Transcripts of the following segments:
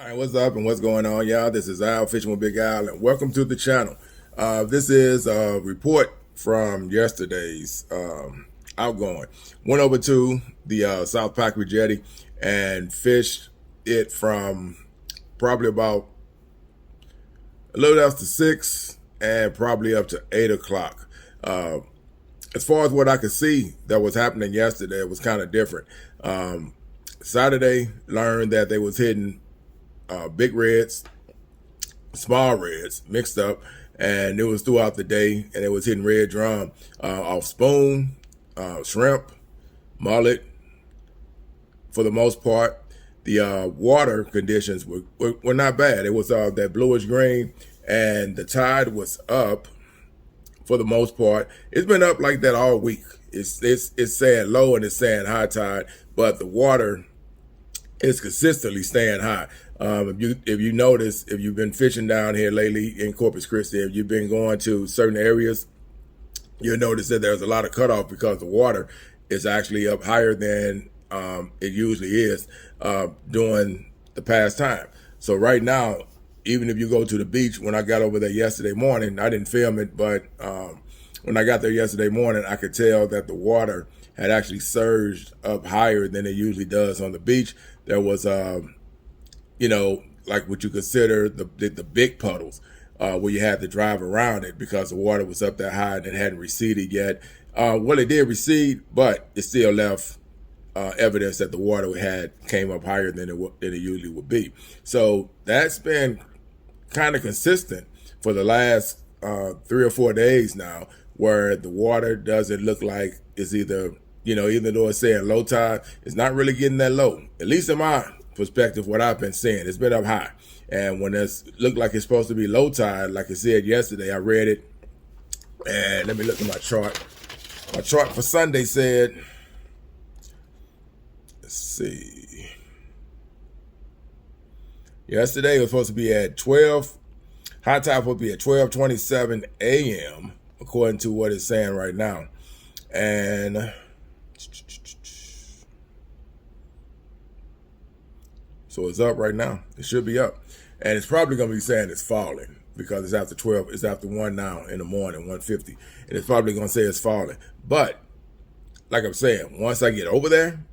All right, what's up and what's going on, y'all? This is Al Fishing with Big Al, and welcome to the channel. This is a report from yesterday's outgoing. Went over to the South Packery jetty and fished it from probably about a little after 6 and probably up to 8 o'clock. As far as what I could see that was happening yesterday, it was kind of different. Saturday, learned that they was hitting big reds, small reds mixed up, and it was throughout the day, and it was hitting red drum off spoon, shrimp, mullet. For the most part, the water conditions were not bad. It was that bluish green, and the tide was up for the most part. It's been up like that all week. It's saying low and it's saying high tide, but the water is consistently staying high. If you notice, if you've been fishing down here lately in Corpus Christi, if you've been going to certain areas, you'll notice that there's a lot of cutoff because the water is actually up higher than it usually is during the past time. So right now, even if you go to the beach, when I got over there yesterday morning, I didn't film it, but when I got there yesterday morning, I could tell that the water had actually surged up higher than it usually does on the beach. There was, like what you consider the big puddles where you had to drive around it because the water was up that high and it hadn't receded yet. Well, it did recede, but it still left evidence that the water came up higher than it usually would be. So that's been kind of consistent for the last 3 or 4 days now, where the water doesn't look like it's either, even though it's saying low tide, it's not really getting that low. At least in my perspective, what I've been seeing, it's been up high. And when it's looked like it's supposed to be low tide, like I said yesterday, I read it. And let me look at my chart. My chart for Sunday said, let's see. Yesterday it was supposed to be at 12. High tide supposed to be at 12:27 a.m. according to what it's saying right now. And so it's up right now. It should be up. And it's probably going to be saying it's falling because it's after 12. It's after 1 now in the morning, 1:50. And it's probably going to say it's falling. But like I'm saying, once I get over there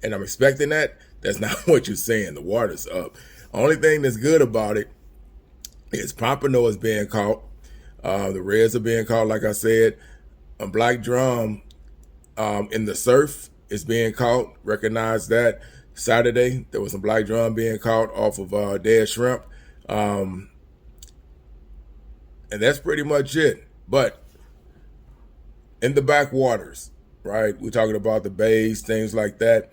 and I'm expecting that, that's not what you're saying. The water's up. Only thing that's good about it is pompano is being caught. The reds are being caught, like I said. A black drum in the surf is being caught. Recognize that. Saturday, there was some black drum being caught off of dead shrimp. And that's pretty much it. But in the backwaters, right, we're talking about the bays, things like that,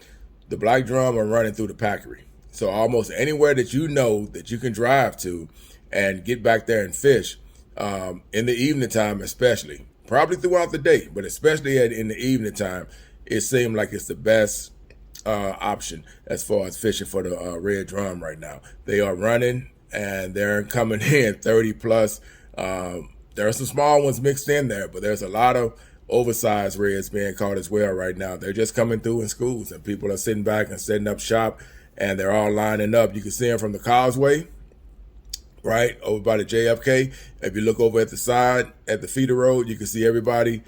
the black drum are running through the packery. So almost anywhere that you know that you can drive to and get back there and fish, in the evening time especially, probably throughout the day, but especially in the evening time, it seemed like it's the best option as far as fishing for the red drum right now. They are running and they're coming in 30 plus. There are some small ones mixed in there, but there's a lot of oversized reds being caught as well right now. They're just coming through in schools and people are sitting back and setting up shop and they're all lining up. You can see them from the causeway, right over by the JFK. If you look over at the side at the feeder road, you can see everybody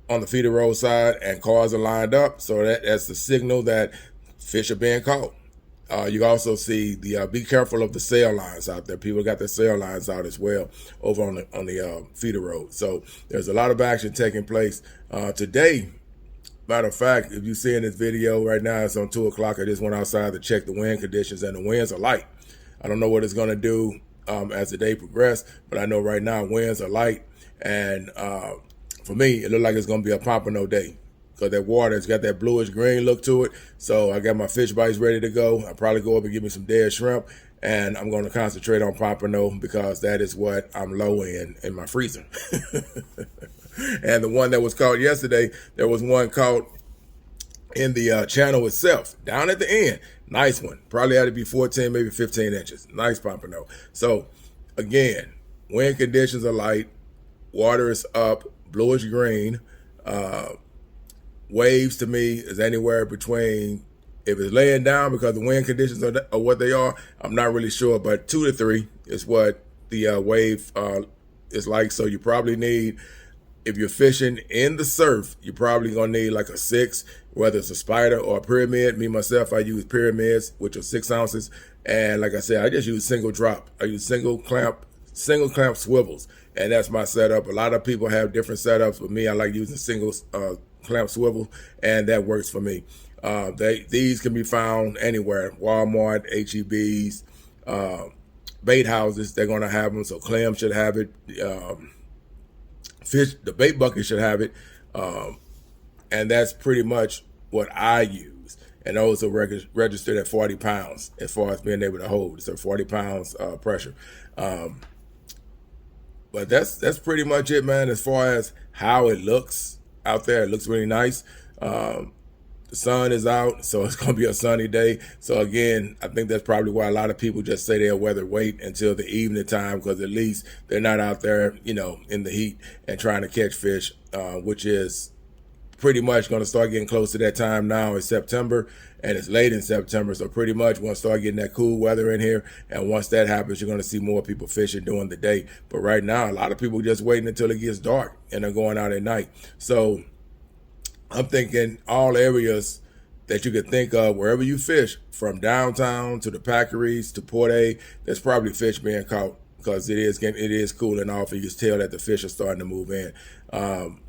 on the feeder road side and cars are lined up. So that's the signal that fish are being caught. You also see the be careful of the sail lines out there. People got their sail lines out as well over on the feeder road. So there's a lot of action taking place today. Matter of fact, if you see in this video right now, it's on 2 o'clock. I just went outside to check the wind conditions, and the winds are light. I don't know what it's going to do as the day progresses, but I know right now winds are light. And for me, it looks like it's going to be a pompano day because that water has got that bluish green look to it. So I got my Fishbites ready to go. I'll probably go up and get me some dead shrimp, and I'm going to concentrate on pompano because that is what I'm low in my freezer. And the one that was caught yesterday, there was one caught in the channel itself, down at the end. Nice one. Probably had to be 14, maybe 15 inches. Nice pompano. So, again, wind conditions are light. Water is up, bluish green. Waves to me is anywhere between If it's laying down because the wind conditions are what they are, I'm not really sure. But 2 to 3 is what the wave is like. So you probably need, if you're fishing in the surf, you're probably gonna need like a 6, whether it's a spider or a pyramid. Me myself, I use pyramids, which are 6 ounces. And like I said, I just use single drop. I use single clamp swivels, and that's my setup. A lot of people have different setups. With me, I like using single clamp swivel, and that works for me. These can be found anywhere: Walmart, HEBs, bait houses. They're gonna have them. So Clam should have it. The bait bucket should have it, and that's pretty much what I use. And those are registered at 40 pounds as far as being able to hold. So 40 pounds pressure. But that's pretty much it, man. As far as how it looks out there, it looks really nice. The sun is out, so it's going to be a sunny day. So again, I think that's probably why a lot of people just say they'll rather wait until the evening time, because at least they're not out there, in the heat and trying to catch fish, which is pretty much going to start getting close to that time now in September, and it's late in September. So pretty much we're going to start getting that cool weather in here. And once that happens, you're going to see more people fishing during the day. But right now, a lot of people just waiting until it gets dark and they're going out at night. So I'm thinking all areas that you could think of, wherever you fish, from downtown to the Packeries to Port A, there's probably fish being caught, because it is cooling off, and you can tell that the fish are starting to move in, and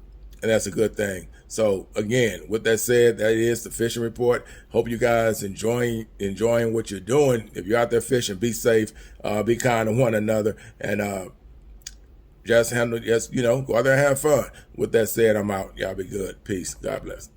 that's a good thing. So again, with that said, that is the fishing report. Hope you guys enjoying what you're doing. If you're out there fishing, be safe, be kind to one another, and just go out there and have fun. With that said, I'm out. Y'all be good. Peace. God bless.